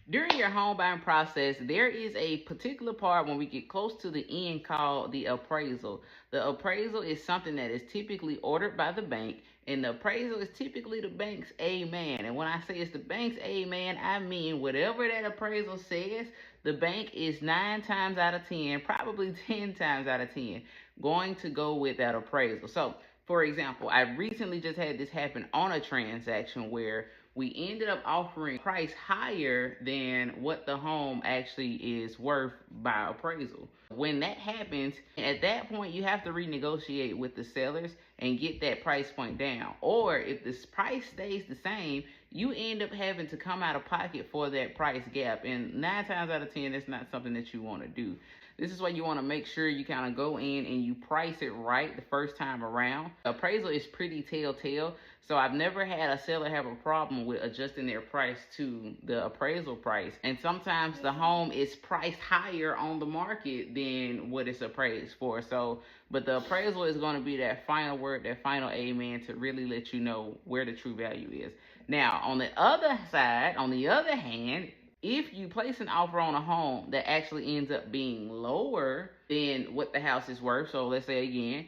During your home buying process, there is a particular part when we get close to the end called the appraisal. The appraisal is something that is typically ordered by the bank, and the appraisal is typically the bank's amen. And when I say it's the bank's amen, I mean whatever that appraisal says, the bank is 9 times out of 10, probably 10 times out of 10, going to go with that appraisal. So, for example, I recently just had this happen on a transaction where we ended up offering a price higher than what the home actually is worth by appraisal. When that happens, at that point, you have to renegotiate with the sellers and get that price point down. Or if the price stays the same, you end up having to come out of pocket for that price gap. And 9 times out of 10, that's not something that you want to do. This is why you want to make sure you kind of go in and you price it right the first time around. Appraisal is pretty telltale, so I've never had a seller have a problem with adjusting their price to the appraisal price. And sometimes the home is priced higher on the market than what it's appraised for. So, but the appraisal is going to be that final word, that final amen to really let you know where the true value is. Now, on the other side, on the other hand, if you place an offer on a home that actually ends up being lower than what the house is worth, so let's say again,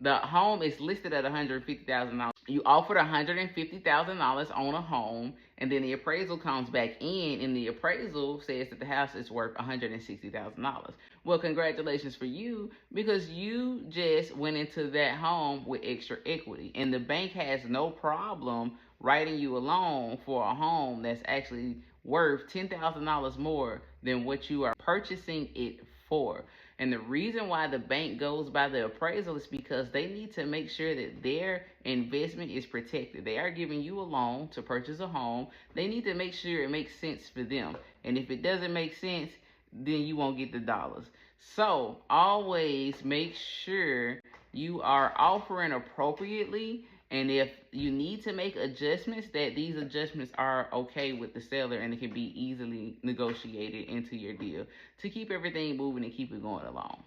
the home is listed at $150,000. You offered $150,000 on a home, and then the appraisal comes back in, and the appraisal says that the house is worth $160,000. Well, congratulations for you, because you just went into that home with extra equity, and the bank has no problem writing you a loan for a home that's actually worth $10,000 more than what you are purchasing it for. And the reason why the bank goes by the appraisal is because they need to make sure that their investment is protected. They are giving you a loan to purchase a home. They need to make sure it makes sense for them. And if it doesn't make sense, then you won't get the dollars. So always make sure you are offering appropriately, and if you need to make adjustments, that these adjustments are okay with the seller and it can be easily negotiated into your deal to keep everything moving and keep it going along.